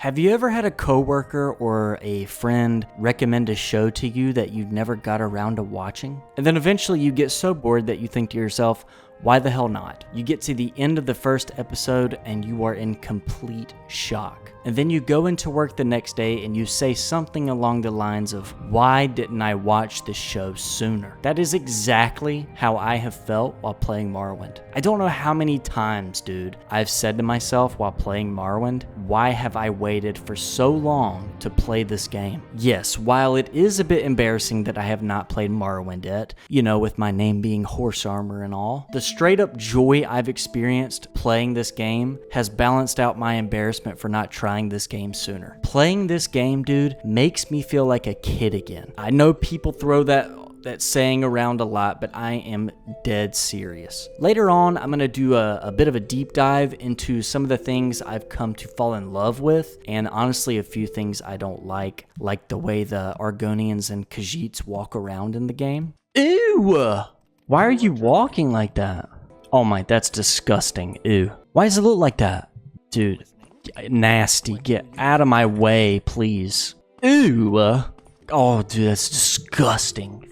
Have you ever had a coworker or a friend recommend a show to you that you never got around to watching? And then eventually you get so bored that you think to yourself, why the hell not? You get to the end of the first episode and you are in complete shock. And then you go into work the next day and you say something along the lines of, why didn't I watch this show sooner? That is exactly how I have felt while playing Morrowind. I don't know how many times, dude, I've said to myself while playing Morrowind, why have I waited for so long to play this game? Yes, while it is a bit embarrassing that I have not played Morrowind yet, you know, with my name being Horse Armor and all, the straight up joy I've experienced playing this game has balanced out my embarrassment for not trying this game sooner. Playing this game, dude, makes me feel like a kid again. I know people throw that saying around a lot, but I am dead serious. Later on, I'm going to do a bit of a deep dive into some of the things I've come to fall in love with, and honestly, a few things I don't like the way the Argonians and Khajiits walk around in the game. Ew! Why are you walking like that? Oh my, that's disgusting. Ew. Why does it look like that? Dude, nasty. Get out of my way, please. Ew. Oh, dude, that's disgusting.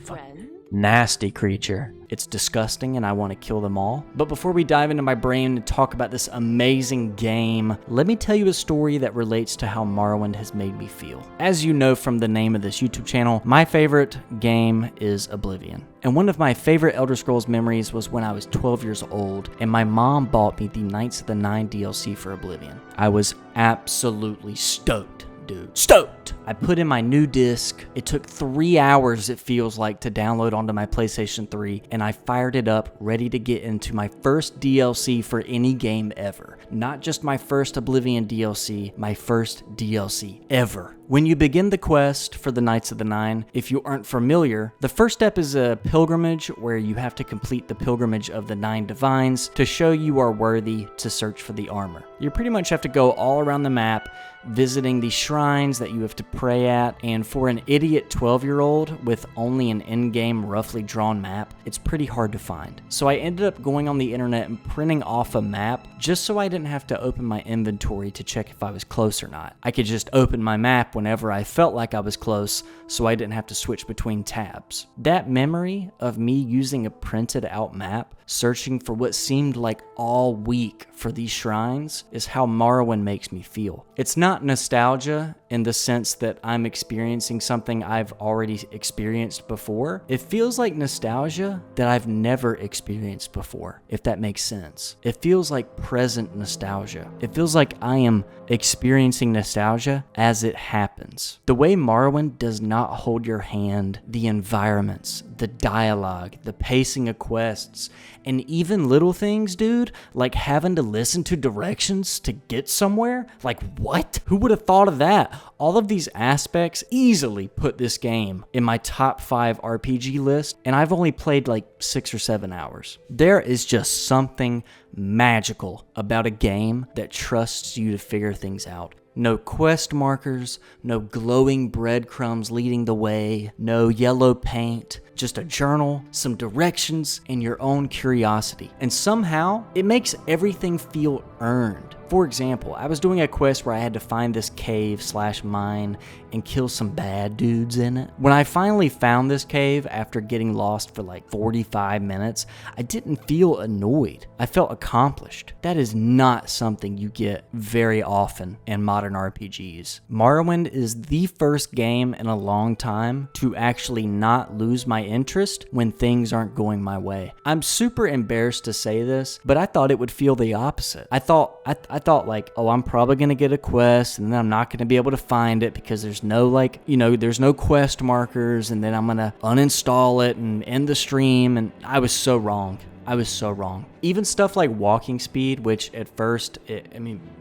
Nasty creature. It's disgusting and I want to kill them all. But before we dive into my brain and talk about this amazing game, let me tell you a story that relates to how Morrowind has made me feel. As you know from the name of this YouTube channel, my favorite game is Oblivion. And one of my favorite Elder Scrolls memories was when I was 12 years old and my mom bought me the Knights of the Nine DLC for Oblivion. I was absolutely stoked. Dude. Stoked! I put in my new disc. It took 3 hours, it feels like, to download onto my PlayStation 3, and I fired it up, ready to get into my first DLC for any game ever. Not just my first Oblivion DLC, my first DLC ever. When you begin the quest for the Knights of the Nine, if you aren't familiar, the first step is a pilgrimage where you have to complete the pilgrimage of the 9 divines to show you are worthy to search for the armor. You pretty much have to go all around the map, visiting the shrines that you have to pray at, and for an idiot 12-year-old with only an in-game roughly drawn map, it's pretty hard to find. So I ended up going on the internet and printing off a map just so I didn't have to open my inventory to check if I was close or not. I could just open my map whenever I felt like I was close so I didn't have to switch between tabs. That memory of me using a printed out map, searching for what seemed like all week for these shrines, is how Morrowind makes me feel. It's not nostalgia in the sense that I'm experiencing something I've already experienced before. It feels like nostalgia that I've never experienced before, if that makes sense. It feels like present nostalgia. It feels like I am experiencing nostalgia as it happens. The way Morrowind does not hold your hand, the environments, the dialogue, the pacing of quests, and even little things, dude, like having to listen to directions to get somewhere. Like, what? Who would have thought of that? All of these aspects easily put this game in my top 5 RPG list, and I've only played like 6 or 7 hours. There is just something magical about a game that trusts you to figure things out. No quest markers, no glowing breadcrumbs leading the way, no yellow paint, just a journal, some directions, and your own curiosity. And somehow, it makes everything feel earned. For example, I was doing a quest where I had to find this cave/mine and kill some bad dudes in it. When I finally found this cave after getting lost for like 45 minutes, I didn't feel annoyed. I felt accomplished. That is not something you get very often in modern RPGs. Morrowind is the first game in a long time to actually not lose my interest when things aren't going my way. I'm super embarrassed to say this, but I thought it would feel the opposite. I thought like, oh, I'm probably going to get a quest and then I'm not going to be able to find it because there's no like, you know, there's no quest markers, and then I'm going to uninstall it and end the stream. And I was so wrong. I was so wrong. Even stuff like walking speed, which at first,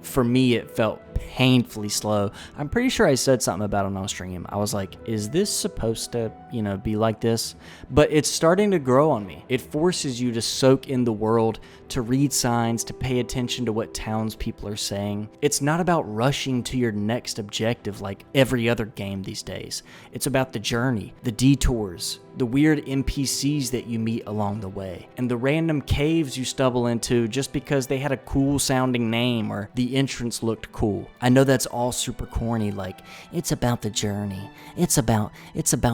for me, it felt painfully slow. I'm pretty sure I said something about it on stream. I was like, is this supposed to, be like this? But it's starting to grow on me. It forces you to soak in the world, to read signs, to pay attention to what townspeople are saying. It's not about rushing to your next objective like every other game these days. It's about the journey, the detours, the weird NPCs that you meet along the way, and the random caves you stumble into just because they had a cool sounding name or the entrance looked cool. I know that's all super corny, like, it's about the journey. It's about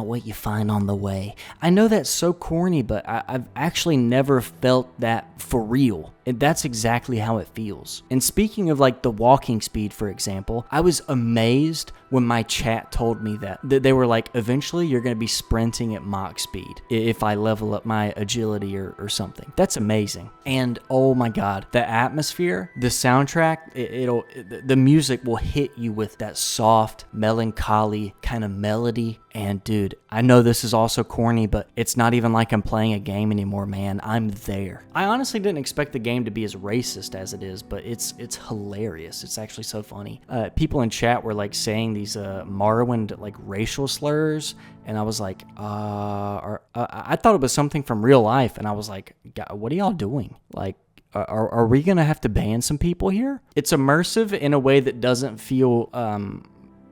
what you find on the way. I know that's so corny, but I've actually never felt that for real. And that's exactly how it feels. And speaking of like the walking speed, for example, I was amazed when my chat told me that they were like, eventually you're going to be sprinting at Mach speed if I level up my agility or something. That's amazing. And oh my God, the atmosphere, the soundtrack, the music will hit you with that soft, melancholy kind of melody. And dude, I know this is also corny, but it's not even like I'm playing a game anymore, man. I'm there. I honestly didn't expect the game to be as racist as it is, but it's hilarious. It's actually so funny. People in chat were like saying these Morrowind like racial slurs, and I was like, I thought it was something from real life, and I was like, what are y'all doing? Like, are we gonna have to ban some people here? It's immersive in a way that doesn't feel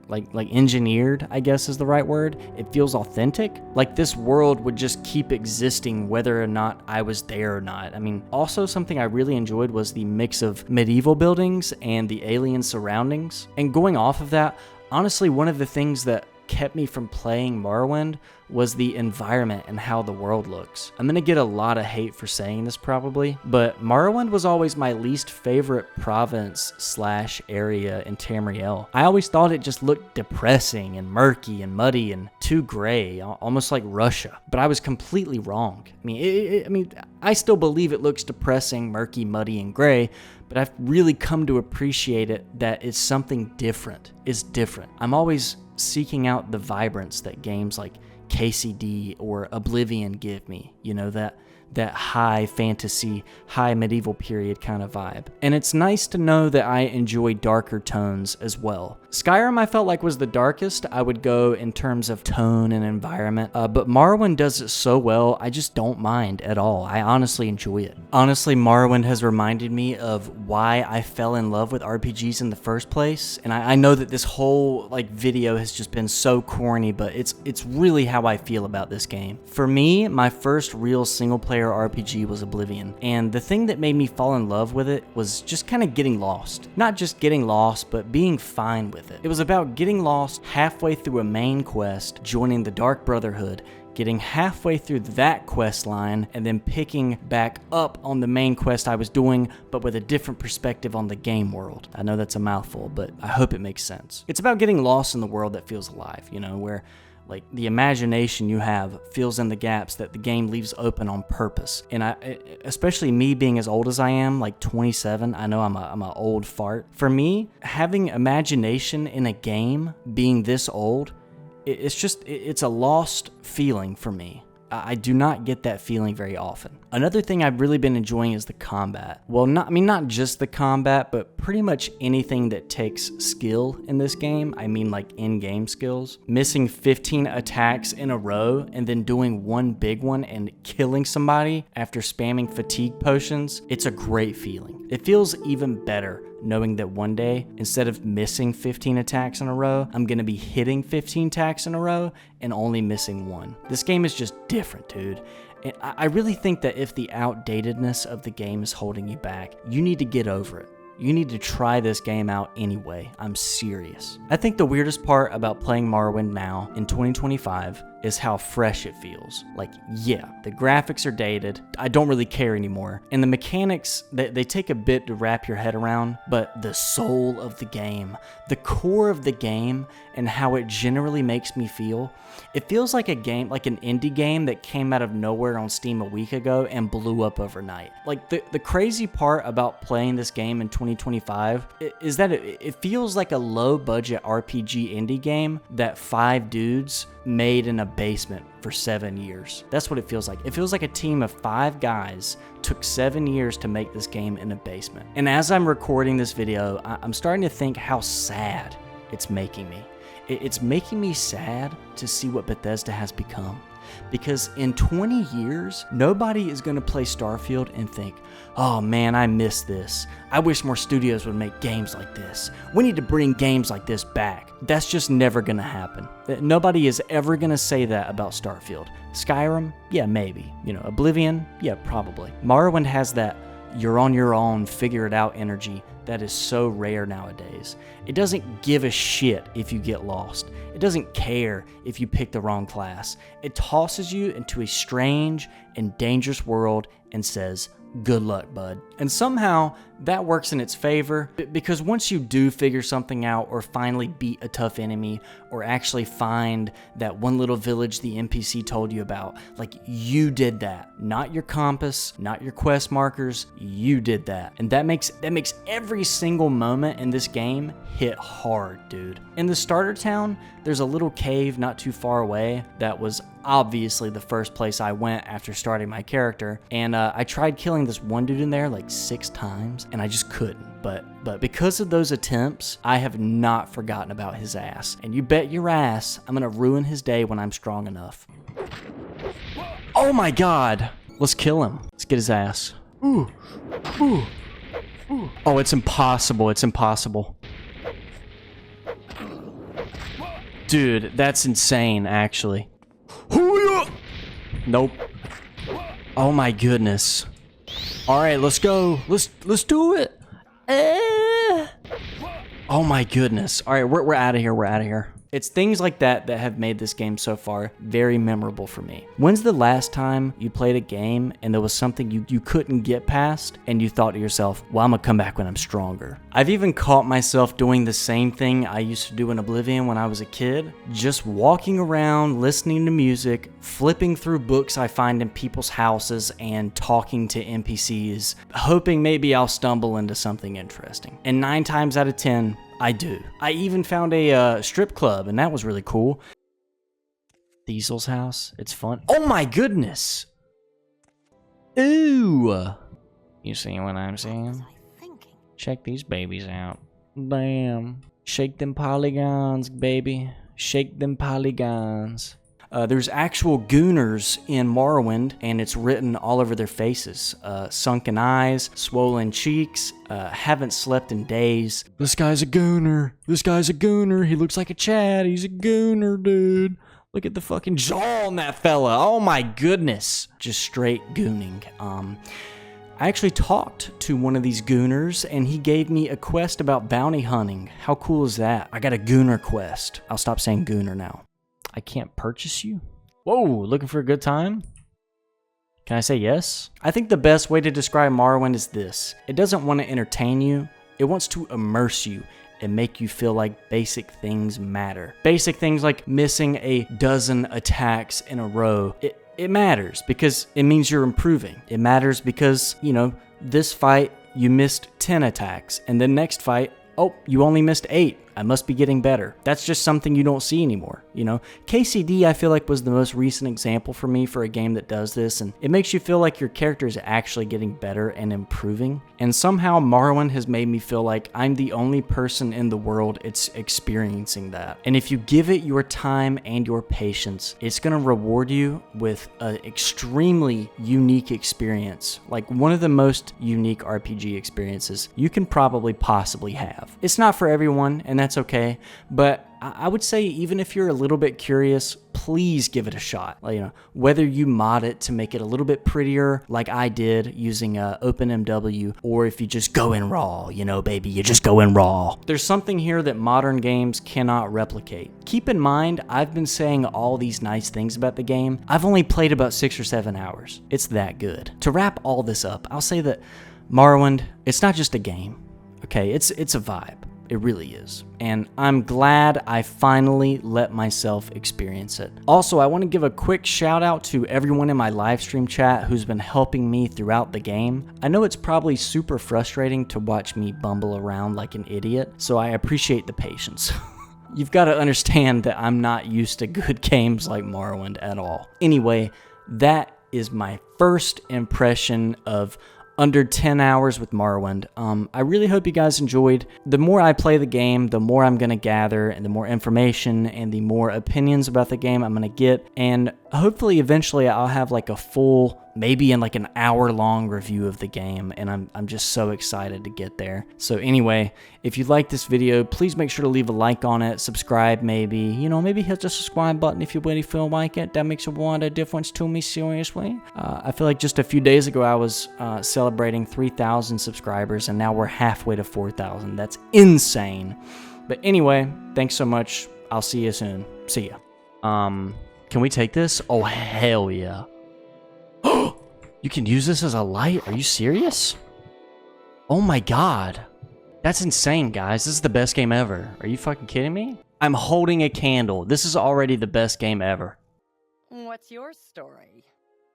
like engineered, I guess is the right word. It feels authentic. Like this world would just keep existing whether or not I was there or not. I mean, also something I really enjoyed was the mix of medieval buildings and the alien surroundings. And going off of that, honestly, one of the things that kept me from playing Morrowind was the environment and how the world looks. I'm gonna get a lot of hate for saying this probably, but Morrowind was always my least favorite province/area in Tamriel. I always thought it just looked depressing and murky and muddy and too gray, almost like Russia. But I was completely wrong. I mean, I still believe it looks depressing, murky, muddy, and gray, but I've really come to appreciate it that it's something different. It's different. I'm always seeking out the vibrance that games like KCD or Oblivion give me, you know, that high fantasy, high medieval period kind of vibe. And it's nice to know that I enjoy darker tones as well. Skyrim I felt like was the darkest I would go in terms of tone and environment, but Morrowind does it so well, I just don't mind at all. I honestly enjoy it. Honestly, Morrowind has reminded me of why I fell in love with RPGs in the first place, and I know that this whole like video has just been so corny, but it's really how I feel about this game. For me, my first real single player RPG was Oblivion, and the thing that made me fall in love with it was just kind of getting lost. Not just getting lost, but being fine with it. It was about getting lost halfway through a main quest, joining the Dark Brotherhood, getting halfway through that quest line, and then picking back up on the main quest I was doing, but with a different perspective on the game world. I know that's a mouthful, but I hope it makes sense. It's about getting lost in the world that feels alive, you know, where like the imagination you have fills in the gaps that the game leaves open on purpose. And especially me being as old as I am, like 27, I know I'm a old fart. For me, having imagination in a game being this old, it's a lost feeling for me. I do not get that feeling very often. Another thing I've really been enjoying is the combat. Well, not just the combat, but pretty much anything that takes skill in this game. I mean like in-game skills. Missing 15 attacks in a row and then doing one big one and killing somebody after spamming fatigue potions, it's a great feeling. It feels even better knowing that one day, instead of missing 15 attacks in a row, I'm gonna be hitting 15 attacks in a row and only missing one. This game is just different, dude. And I really think that if the outdatedness of the game is holding you back, you need to get over it. You need to try this game out anyway. I'm serious. I think the weirdest part about playing Morrowind now in 2025 is how fresh it feels. Like, yeah, the graphics are dated. I don't really care anymore. And the mechanics, they take a bit to wrap your head around, but the soul of the game, the core of the game, and how it generally makes me feel, it feels like a game, like an indie game that came out of nowhere on Steam a week ago and blew up overnight. Like, the crazy part about playing this game in 2025 is that it feels like a low-budget RPG indie game that 5 dudes made in a basement for 7 years. That's what it feels like. It feels like a team of 5 guys took 7 years to make this game in a basement. And as I'm recording this video, I'm starting to think how sad it's making me. It's making me sad to see what Bethesda has become. Because in 20 years, nobody is going to play Starfield and think, oh man, I miss this. I wish more studios would make games like this. We need to bring games like this back. That's just never going to happen. Nobody is ever going to say that about Starfield. Skyrim? Yeah, maybe. You know, Oblivion? Yeah, probably. Morrowind has that you're on your own, figure it out energy that is so rare nowadays. It doesn't give a shit if you get lost. It doesn't care if you pick the wrong class. It tosses you into a strange and dangerous world and says, good luck, bud. And somehow that works in its favor, because once you do figure something out or finally beat a tough enemy or actually find that one little village the NPC told you about, like, you did that. Not your compass, not your quest markers, you did that. And that makes every single moment in this game hit hard, dude. In the starter town, there's a little cave not too far away that was obviously the first place I went after starting my character, and I tried killing this one dude in there like 6 times, and I just couldn't. But because of those attempts, I have not forgotten about his ass. And you bet your ass I'm gonna ruin his day when I'm strong enough. Oh my god! Let's kill him. Let's get his ass. Ooh. Ooh. Ooh. Oh, it's impossible. It's impossible. Dude, that's insane, actually. Nope. Oh my goodness. Alright, let's go. Let's do it. Oh my goodness. Alright, we're out of here. We're out of here. It's things like that that have made this game so far very memorable for me. When's the last time you played a game and there was something you couldn't get past and you thought to yourself, well, I'm gonna come back when I'm stronger? I've even caught myself doing the same thing I used to do in Oblivion when I was a kid. Just walking around, listening to music, flipping through books I find in people's houses, and talking to NPCs, hoping maybe I'll stumble into something interesting. And 9 times out of 10, I do. I even found a strip club, and that was really cool. Diesel's house. It's fun. Oh my goodness! Ooh! You see what I'm saying? Check these babies out. Damn. Shake them polygons, baby. Shake them polygons. There's actual gooners in Morrowind, and it's written all over their faces. Sunken eyes, swollen cheeks, haven't slept in days. This guy's a gooner. This guy's a gooner. He looks like a Chad. He's a gooner, dude. Look at the fucking jaw on that fella. Oh my goodness. Just straight gooning. I actually talked to one of these gooners, and he gave me a quest about bounty hunting. How cool is that? I got a gooner quest. I'll stop saying gooner now. I can't purchase you? Whoa, looking for a good time? Can I say yes? I think the best way to describe Morrowind is this. It doesn't want to entertain you. It wants to immerse you and make you feel like basic things matter. Basic things like missing a dozen attacks in a row. It matters because it means you're improving. It matters because, you know, this fight you missed 10 attacks, and the next fight, oh, you only missed 8. I must be getting better. That's just something you don't see anymore, you know? KCD, I feel like, was the most recent example for me for a game that does this, and it makes you feel like your character is actually getting better and improving. And somehow Morrowind has made me feel like I'm the only person in the world it's experiencing that. And if you give it your time and your patience, it's gonna reward you with an extremely unique experience, like one of the most unique RPG experiences you can probably possibly have. It's not for everyone, and that's okay, but I would say even if you're a little bit curious, please give it a shot. Like, you know, whether you mod it to make it a little bit prettier, like I did using OpenMW, or if you just go in raw, you know, baby, you just go in raw. There's something here that modern games cannot replicate. Keep in mind, I've been saying all these nice things about the game. I've only played about 6 or 7 hours. It's that good. To wrap all this up, I'll say that Morrowind, it's not just a game, okay? It's a vibe. It really is. And I'm glad I finally let myself experience it. Also, I want to give a quick shout out to everyone in my live stream chat who's been helping me throughout the game. I know it's probably super frustrating to watch me bumble around like an idiot, so I appreciate the patience. You've got to understand that I'm not used to good games like Morrowind at all. Anyway, that is my first impression of under 10 hours with Morrowind. I really hope you guys enjoyed. The more I play the game, the more I'm going to gather, and the more information and the more opinions about the game I'm going to get. And hopefully eventually I'll have like a full maybe in like an hour-long review of the game, and I'm just so excited to get there. So anyway, if you like this video, please make sure to leave a like on it, subscribe maybe, you know, maybe hit the subscribe button if you really feel like it. That makes a lot of difference to me, seriously. I feel like just a few days ago I was celebrating 3,000 subscribers, and now we're halfway to 4,000. That's insane. But anyway, thanks so much. I'll see you soon. See ya. Can we take this? Oh, hell yeah. You can use this as a light? Are you serious? Oh my god. That's insane, guys. This is the best game ever. Are you fucking kidding me? I'm holding a candle. This is already the best game ever. What's your story?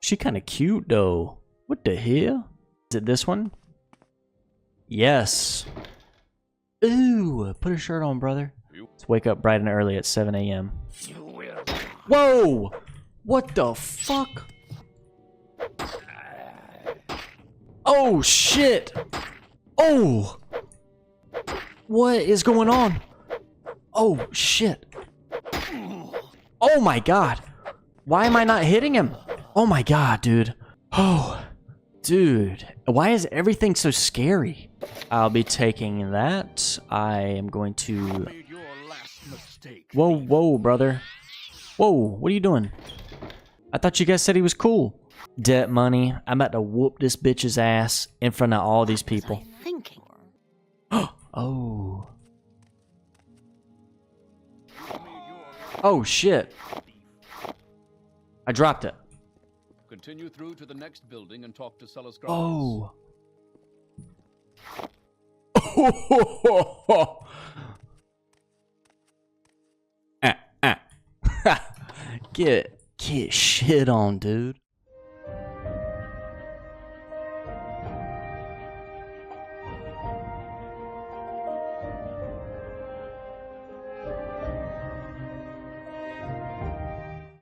She kind of cute, though. What the hell? Is it this one? Yes. Ooh, put a shirt on, brother. Let's wake up bright and early at 7 a.m. Whoa! What the fuck? Oh, shit! Oh! What is going on? Oh, shit. Oh my god. Why am I not hitting him? Oh my god, dude. Oh, dude. Why is everything so scary? I'll be taking that. I am going to... Whoa, whoa, brother. Whoa, what are you doing? I thought you guys said he was cool. Debt money. I'm about to whoop this bitch's ass in front of all these people. Oh. Oh, shit. I dropped it. Continue through to the next building and talk to Celis. Oh. Get shit on, dude.